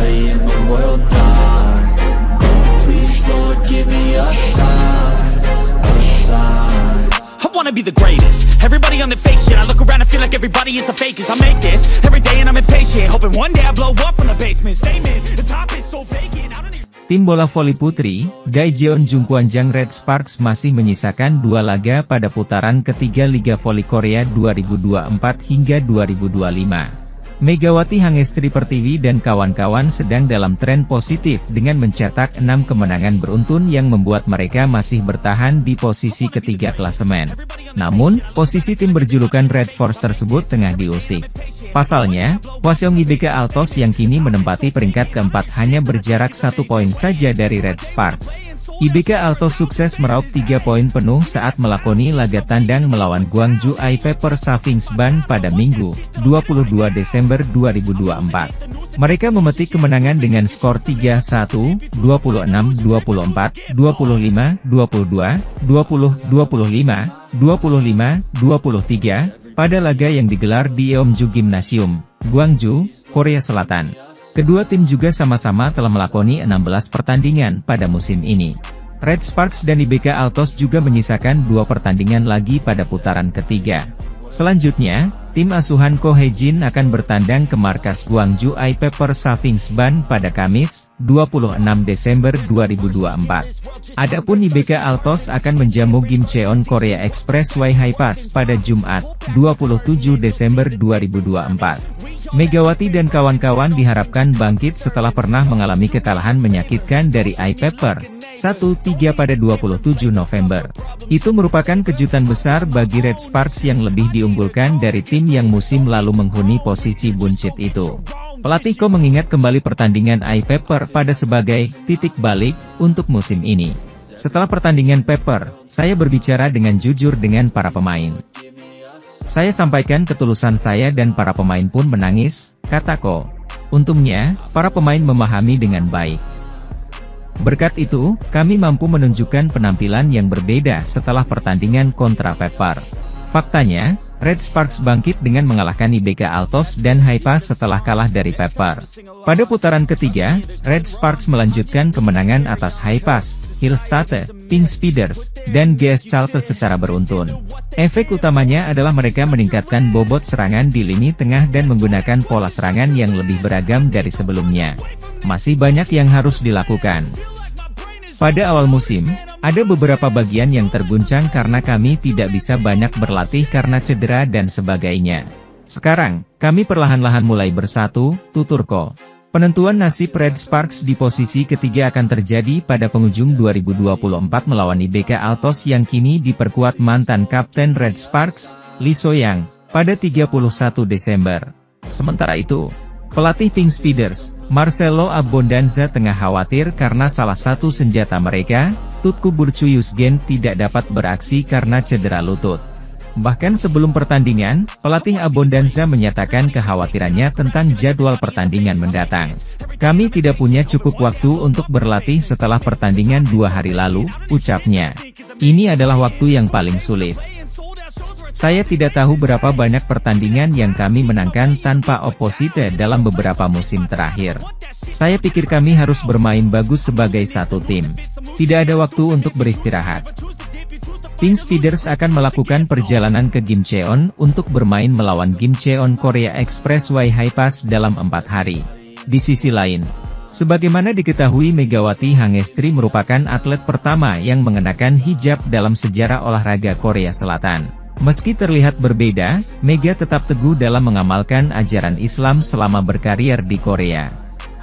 everybody in the world blind. Please Lord give me a sign, a sign. I wanna be the greatest. Everybody on the fake shit. I look around and feel like everybody is the fakest. I make this every day and I'm impatient, hoping one day I blow up from the basement. Statement, the top is so vacant. I don't even... Tim bola voli putri, Daejeon Jungkwanjang Red Sparks masih menyisakan 2 laga pada putaran ketiga Liga Voli Korea 2024 hingga 2025. Megawati Hangestri Pertiwi dan kawan-kawan sedang dalam tren positif dengan mencetak 6 kemenangan beruntun yang membuat mereka masih bertahan di posisi ketiga klasemen. Namun, posisi tim berjulukan Red Force tersebut tengah diusik. Pasalnya, Hwaseong IBK Altos yang kini menempati peringkat keempat hanya berjarak 1 poin saja dari Red Sparks. IBK Altos sukses meraup 3 poin penuh saat melakoni laga tandang melawan Gwangju I-Pepper Savings Bank pada Minggu, 22 Desember 2024. Mereka memetik kemenangan dengan skor 3-1, 26-24, 25-22, 20-25, 25-23, pada laga yang digelar di Yeomju Gymnasium, Gwangju, Korea Selatan. Kedua tim juga sama-sama telah melakoni 16 pertandingan pada musim ini. Red Sparks dan IBK Altos juga menyisakan 2 pertandingan lagi pada putaran ketiga. Selanjutnya, tim asuhan Ko Hae-jin akan bertandang ke markas Gwangju I-Pepper Savings Bank pada Kamis, 26 Desember 2024. Adapun IBK Altos akan menjamu Gimcheon Korea Expressway Hi-Pass pada Jumat, 27 Desember 2024. Megawati dan kawan-kawan diharapkan bangkit setelah pernah mengalami kekalahan menyakitkan dari I-Pepper, 1-3 pada 27 November. Itu merupakan kejutan besar bagi Red Sparks yang lebih diunggulkan dari tim yang musim lalu menghuni posisi buncit itu. Pelatih Ko mengingat kembali pertandingan I-Pepper pada sebagai titik balik untuk musim ini. Setelah pertandingan Pepper, saya berbicara dengan jujur dengan para pemain. Saya sampaikan ketulusan saya dan para pemain pun menangis, kata Ko. Untungnya, para pemain memahami dengan baik. Berkat itu, kami mampu menunjukkan penampilan yang berbeda setelah pertandingan kontra Pepper. Faktanya, Red Sparks bangkit dengan mengalahkan IBK Altos dan Hi-Pass setelah kalah dari Pepper. Pada putaran ketiga, Red Sparks melanjutkan kemenangan atas Hi-Pass, Hillstate, Pink Speeders, dan GS Chalte secara beruntun. Efek utamanya adalah mereka meningkatkan bobot serangan di lini tengah dan menggunakan pola serangan yang lebih beragam dari sebelumnya. Masih banyak yang harus dilakukan. Pada awal musim, ada beberapa bagian yang terguncang karena kami tidak bisa banyak berlatih karena cedera dan sebagainya. Sekarang, kami perlahan-lahan mulai bersatu, tutur Ko. Penentuan nasib Red Sparks di posisi ketiga akan terjadi pada penghujung 2024 melawan IBK Altos yang kini diperkuat mantan kapten Red Sparks, Lee So-young, pada 31 Desember. Sementara itu, pelatih Pink Speeders, Marcelo Abondanza tengah khawatir karena salah satu senjata mereka, Tutku Burcuyusgen tidak dapat beraksi karena cedera lutut. Bahkan sebelum pertandingan, pelatih Abondanza menyatakan kekhawatirannya tentang jadwal pertandingan mendatang. Kami tidak punya cukup waktu untuk berlatih setelah pertandingan 2 hari lalu, ucapnya. Ini adalah waktu yang paling sulit. Saya tidak tahu berapa banyak pertandingan yang kami menangkan tanpa oposite dalam beberapa musim terakhir. Saya pikir kami harus bermain bagus sebagai satu tim. Tidak ada waktu untuk beristirahat. Pink Speeders akan melakukan perjalanan ke Gimcheon untuk bermain melawan Gimcheon Korea Expressway Hi-Pass dalam 4 hari. Di sisi lain, sebagaimana diketahui Megawati Hangestri merupakan atlet pertama yang mengenakan hijab dalam sejarah olahraga Korea Selatan. Meski terlihat berbeda, Mega tetap teguh dalam mengamalkan ajaran Islam selama berkarir di Korea.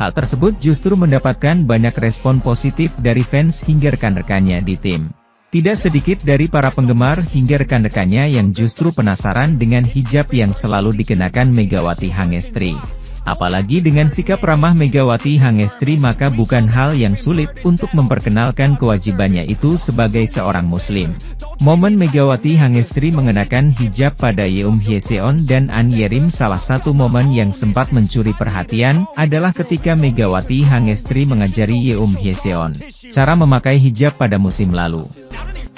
Hal tersebut justru mendapatkan banyak respon positif dari fans hingga rekan-rekannya di tim. Tidak sedikit dari para penggemar hingga rekan-rekannya yang justru penasaran dengan hijab yang selalu dikenakan Megawati Hangestri. Apalagi dengan sikap ramah Megawati Hangestri, maka bukan hal yang sulit untuk memperkenalkan kewajibannya itu sebagai seorang muslim. Momen Megawati Hangestri mengenakan hijab pada Yeom Hyeseon dan An Yerim, salah satu momen yang sempat mencuri perhatian adalah ketika Megawati Hangestri mengajari Yeom Hyeseon cara memakai hijab pada musim lalu.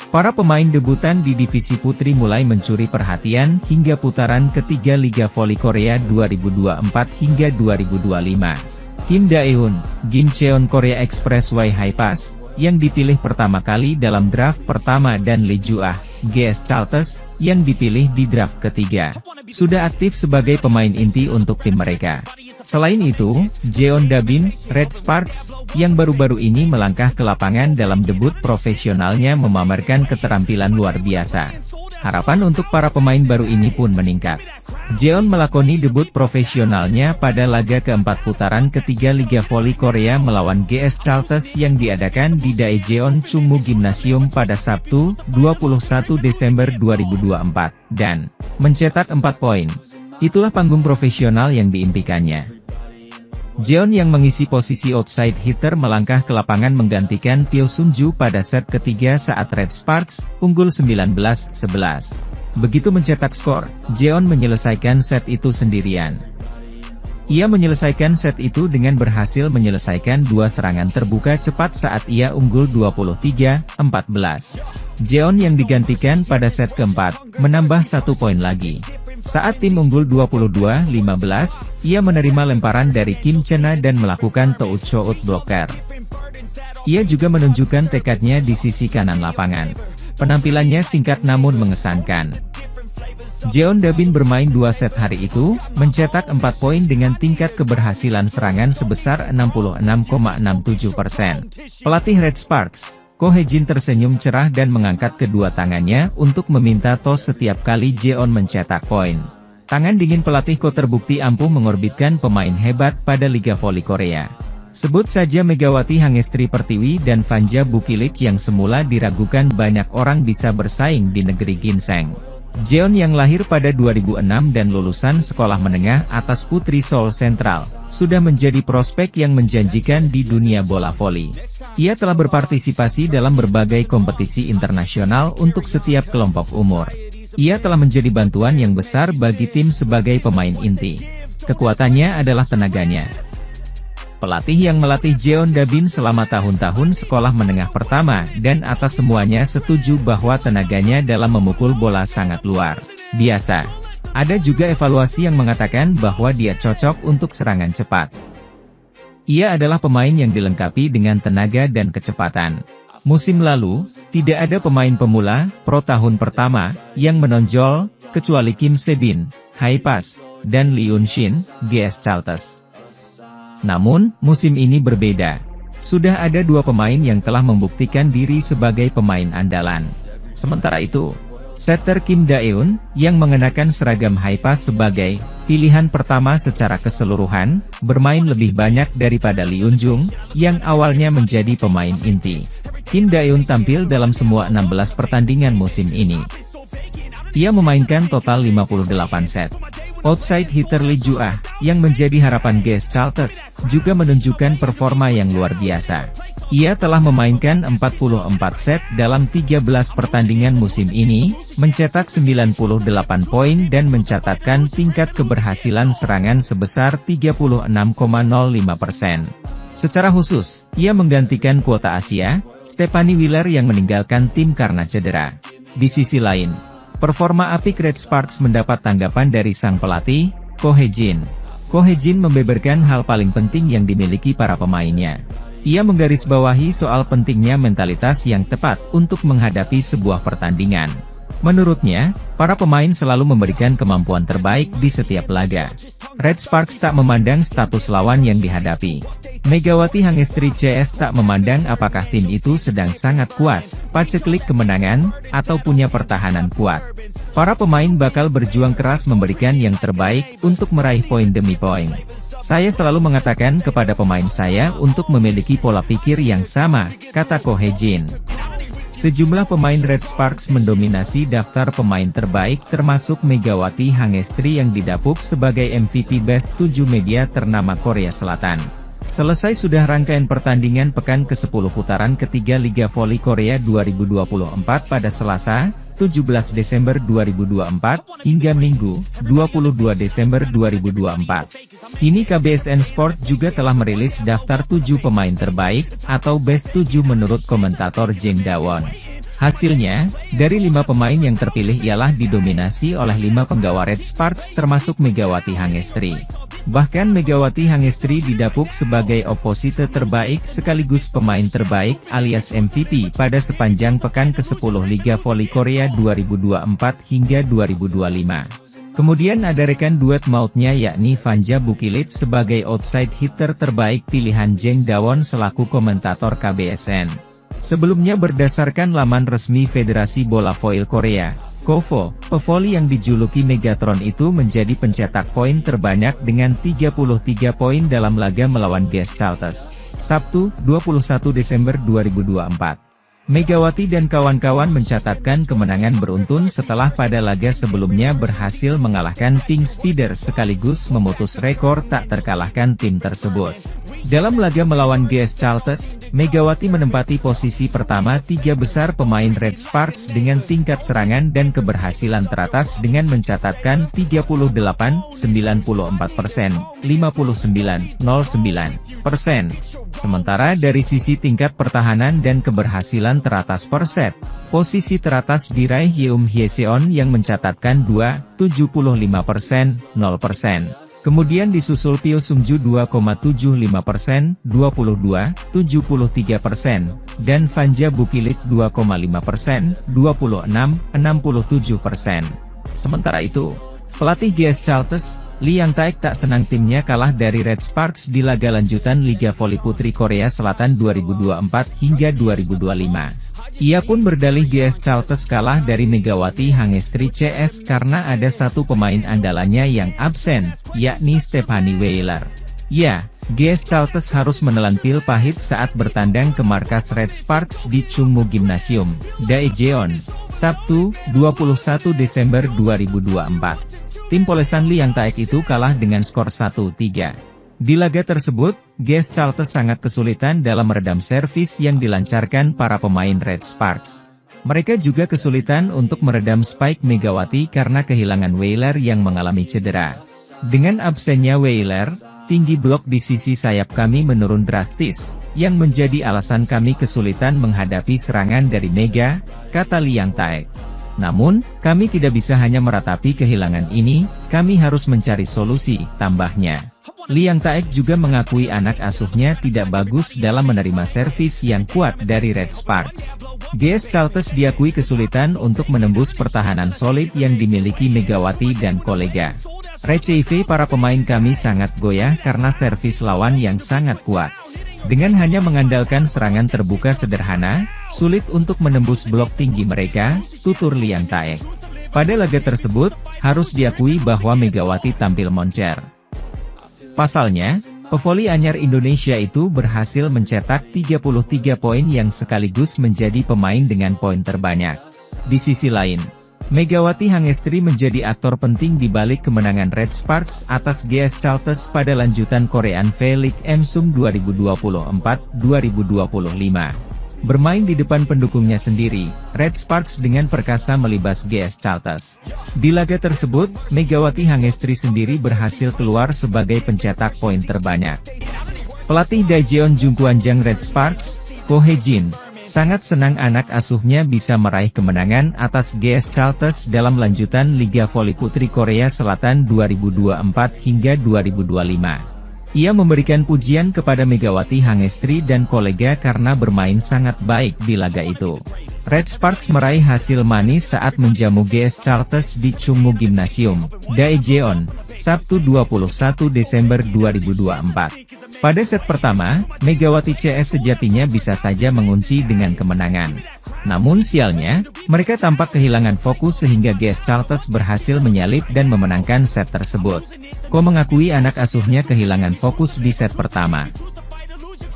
Para pemain debutan di divisi putri mulai mencuri perhatian hingga putaran ketiga Liga Voli Korea 2024 hingga 2025. Kim Daeun, Gimcheon Korea Express Y Haipas, yang dipilih pertama kali dalam draft pertama, dan Lee Ju-ah, GS Chalters, yang dipilih di draft ketiga, sudah aktif sebagai pemain inti untuk tim mereka. Selain itu, Jeon Dabin, Red Sparks, yang baru-baru ini melangkah ke lapangan dalam debut profesionalnya memamerkan keterampilan luar biasa. Harapan untuk para pemain baru ini pun meningkat. Jeon melakoni debut profesionalnya pada laga keempat putaran ketiga Liga Voli Korea melawan GS Chalters yang diadakan di Daejeon Chungmu Gymnasium pada Sabtu, 21 Desember 2024, dan mencetak 4 poin. Itulah panggung profesional yang diimpikannya. Jeon yang mengisi posisi outside hitter melangkah ke lapangan menggantikan Pyo Sun-ju pada set ketiga saat Red Sparks unggul 19-11. Begitu mencetak skor, Jeon menyelesaikan set itu sendirian. Ia menyelesaikan set itu dengan berhasil menyelesaikan dua serangan terbuka cepat saat ia unggul 23-14. Jeon yang digantikan pada set keempat, menambah 1 poin lagi. Saat tim unggul 22-15, ia menerima lemparan dari Kim Chena dan melakukan touch-out blocker. Ia juga menunjukkan tekadnya di sisi kanan lapangan. Penampilannya singkat namun mengesankan. Jeon Dabin bermain 2 set hari itu, mencetak 4 poin dengan tingkat keberhasilan serangan sebesar 66,67%. Pelatih Red Sparks, Ko Hye-jin tersenyum cerah dan mengangkat kedua tangannya untuk meminta tos setiap kali Jeon mencetak poin. Tangan dingin pelatih Ko terbukti ampuh mengorbitkan pemain hebat pada Liga Voli Korea. Sebut saja Megawati Hangestri Pertiwi dan Vanja Bukilik yang semula diragukan banyak orang bisa bersaing di negeri ginseng. Jeon yang lahir pada 2006 dan lulusan sekolah menengah atas Putri Seoul Central, sudah menjadi prospek yang menjanjikan di dunia bola voli. Ia telah berpartisipasi dalam berbagai kompetisi internasional untuk setiap kelompok umur. Ia telah menjadi bantuan yang besar bagi tim sebagai pemain inti. Kekuatannya adalah tenaganya. Pelatih yang melatih Jeon Dabin selama tahun-tahun sekolah menengah pertama dan atas semuanya setuju bahwa tenaganya dalam memukul bola sangat luar biasa. Ada juga evaluasi yang mengatakan bahwa dia cocok untuk serangan cepat. Ia adalah pemain yang dilengkapi dengan tenaga dan kecepatan. Musim lalu, tidak ada pemain pemula, pro tahun pertama, yang menonjol, kecuali Kim Se-bin, Haipas, dan Lee Eun-shin, GS Chalters. Namun, musim ini berbeda. Sudah ada 2 pemain yang telah membuktikan diri sebagai pemain andalan. Sementara itu, setter Kim Daeun, yang mengenakan seragam Haipas sebagai pilihan pertama secara keseluruhan, bermain lebih banyak daripada Lee Eun-jung, yang awalnya menjadi pemain inti. Kim Daeun tampil dalam semua 16 pertandingan musim ini. Ia memainkan total 58 set. Outside hitter Lee Ju-ah, yang menjadi harapan GS Chalters, juga menunjukkan performa yang luar biasa. Ia telah memainkan 44 set dalam 13 pertandingan musim ini, mencetak 98 poin dan mencatatkan tingkat keberhasilan serangan sebesar 36,05%. Secara khusus, ia menggantikan kuota Asia, Stephanie Wheeler yang meninggalkan tim karena cedera. Di sisi lain, performa apik Red Sparks mendapat tanggapan dari sang pelatih, Ko Hye-jin. Ko Hye-jin membeberkan hal paling penting yang dimiliki para pemainnya. Ia menggarisbawahi soal pentingnya mentalitas yang tepat untuk menghadapi sebuah pertandingan. Menurutnya, para pemain selalu memberikan kemampuan terbaik di setiap laga. Red Sparks tak memandang status lawan yang dihadapi. Megawati Hangestri CS tak memandang apakah tim itu sedang sangat kuat, paceklik kemenangan, atau punya pertahanan kuat. Para pemain bakal berjuang keras memberikan yang terbaik untuk meraih poin demi poin. Saya selalu mengatakan kepada pemain saya untuk memiliki pola pikir yang sama, kata Ko Hye-jin. Sejumlah pemain Red Sparks mendominasi daftar pemain terbaik termasuk Megawati Hangestri yang didapuk sebagai MVP Best 7 media ternama Korea Selatan. Selesai sudah rangkaian pertandingan pekan ke-10 putaran ketiga Liga Voli Korea 2024 pada Selasa, 17 Desember 2024, hingga Minggu, 22 Desember 2024. Kini KBSN Sport juga telah merilis daftar 7 pemain terbaik, atau Best 7 menurut komentator Jeng Da-won. Hasilnya, dari 5 pemain yang terpilih ialah didominasi oleh 5 penggawa Red Sparks termasuk Megawati Hangestri. Bahkan Megawati Hangestri didapuk sebagai oposite terbaik sekaligus pemain terbaik alias MVP pada sepanjang pekan ke-10 Liga Voli Korea 2024 hingga 2025. Kemudian ada rekan duet mautnya yakni Vanja Bukilit sebagai outside hitter terbaik pilihan Jeng Dawon selaku komentator KBSN. Sebelumnya berdasarkan laman resmi Federasi Bola Foil Korea, KOFO, pevoli yang dijuluki Megatron itu menjadi pencetak poin terbanyak dengan 33 poin dalam laga melawan GS Chalters, Sabtu, 21 Desember 2024. Megawati dan kawan-kawan mencatatkan kemenangan beruntun setelah pada laga sebelumnya berhasil mengalahkan Pink Speeder sekaligus memutus rekor tak terkalahkan tim tersebut. Dalam laga melawan GS Chalters, Megawati menempati posisi pertama 3 besar pemain Red Sparks dengan tingkat serangan dan keberhasilan teratas dengan mencatatkan 38, 94%, 59, 09%. Sementara dari sisi tingkat pertahanan dan keberhasilan teratas per set, posisi teratas diraih Yeum Hyeseon yang mencatatkan 2, 75%, 0%. Kemudian disusul Pyo Sungju 2,75%, 22, 73%, dan Vanja Bukilit 2,5%, 26, 67%. Sementara itu, pelatih GS Chalters, Lee Yang Taek tak senang timnya kalah dari Red Sparks di laga lanjutan Liga Voli Putri Korea Selatan 2024 hingga 2025. Ia pun berdalih GS Chalters kalah dari Megawati Hangestri CS karena ada satu pemain andalannya yang absen, yakni Stephanie Weiler. Ya, GS Chalters harus menelan pil pahit saat bertandang ke markas Red Sparks di Chungmu Gymnasium, Daejeon, Sabtu, 21 Desember 2024. Tim polesan Lee Yang Taek itu kalah dengan skor 1-3. Di laga tersebut, GS Chalters sangat kesulitan dalam meredam servis yang dilancarkan para pemain Red Sparks. Mereka juga kesulitan untuk meredam spike Megawati karena kehilangan Weiler yang mengalami cedera. Dengan absennya Weiler, tinggi blok di sisi sayap kami menurun drastis, yang menjadi alasan kami kesulitan menghadapi serangan dari Mega, kata Lee Yang Taek. Namun, kami tidak bisa hanya meratapi kehilangan ini, kami harus mencari solusi, tambahnya. Lee Yang Taek juga mengakui anak asuhnya tidak bagus dalam menerima servis yang kuat dari Red Sparks. GS Chalters diakui kesulitan untuk menembus pertahanan solid yang dimiliki Megawati dan kolega. Receive para pemain kami sangat goyah karena servis lawan yang sangat kuat. Dengan hanya mengandalkan serangan terbuka sederhana, sulit untuk menembus blok tinggi mereka, tutur Lee Yang Taek. Pada laga tersebut, harus diakui bahwa Megawati tampil moncer. Pasalnya, pevoli anyar Indonesia itu berhasil mencetak 33 poin yang sekaligus menjadi pemain dengan poin terbanyak. Di sisi lain, Megawati Hangestri menjadi aktor penting di balik kemenangan Red Sparks atas GS Chalters pada lanjutan Korean V-League Emsum 2024-2025. Bermain di depan pendukungnya sendiri, Red Sparks dengan perkasa melibas GS Chalters. Di laga tersebut, Megawati Hangestri sendiri berhasil keluar sebagai pencetak poin terbanyak. Pelatih Daejeon Jungkwanjang Red Sparks, Ko Hye-jin, sangat senang anak asuhnya bisa meraih kemenangan atas GS Chalters dalam lanjutan Liga Voli Putri Korea Selatan 2024 hingga 2025. Ia memberikan pujian kepada Megawati Hangestri dan kolega karena bermain sangat baik di laga itu. Red Sparks meraih hasil manis saat menjamu GS Chalters di Chungmu Gymnasium, Daejeon, Sabtu 21 Desember 2024. Pada set pertama, Megawati CS sejatinya bisa saja mengunci dengan kemenangan. Namun sialnya, mereka tampak kehilangan fokus sehingga GS Chalters berhasil menyalip dan memenangkan set tersebut. Ko mengakui anak asuhnya kehilangan fokus di set pertama.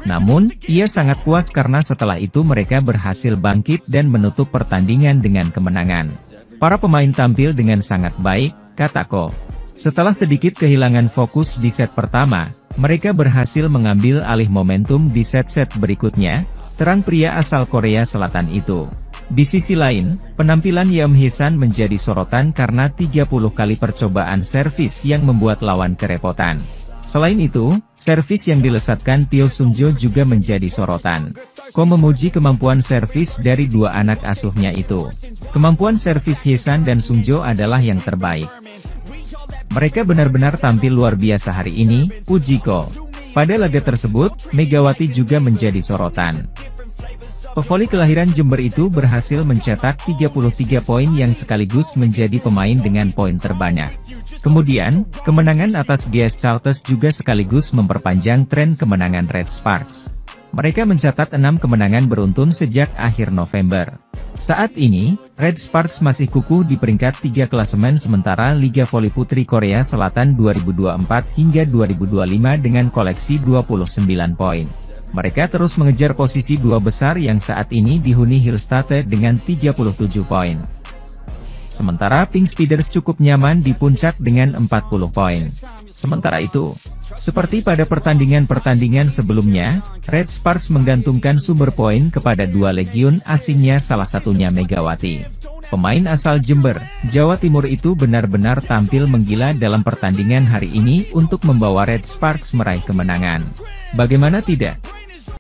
Namun, ia sangat puas karena setelah itu mereka berhasil bangkit dan menutup pertandingan dengan kemenangan. Para pemain tampil dengan sangat baik, kata Ko. Setelah sedikit kehilangan fokus di set pertama, mereka berhasil mengambil alih momentum di set-set berikutnya, terang pria asal Korea Selatan itu. Di sisi lain, penampilan Yeum Hyesan menjadi sorotan karena 30 kali percobaan servis yang membuat lawan kerepotan. Selain itu, servis yang dilesatkan Pyo Sungjo juga menjadi sorotan. Ko memuji kemampuan servis dari dua anak asuhnya itu. Kemampuan servis Hyesan dan Sungjo adalah yang terbaik. Mereka benar-benar tampil luar biasa hari ini, puji Ko. Pada laga tersebut, Megawati juga menjadi sorotan. Pevoli kelahiran Jember itu berhasil mencetak 33 poin yang sekaligus menjadi pemain dengan poin terbanyak. Kemudian, kemenangan atas GS Charters juga sekaligus memperpanjang tren kemenangan Red Sparks. Mereka mencatat 6 kemenangan beruntun sejak akhir November. Saat ini, Red Sparks masih kukuh di peringkat 3 klasemen sementara Liga Voli Putri Korea Selatan 2024 hingga 2025 dengan koleksi 29 poin. Mereka terus mengejar posisi dua besar yang saat ini dihuni Hillstate dengan 37 poin. Sementara Pink Speeders cukup nyaman di puncak dengan 40 poin. Sementara itu, seperti pada pertandingan-pertandingan sebelumnya, Red Sparks menggantungkan sumber poin kepada dua legiun asingnya, salah satunya Megawati. Pemain asal Jember, Jawa Timur itu benar-benar tampil menggila dalam pertandingan hari ini untuk membawa Red Sparks meraih kemenangan. Bagaimana tidak?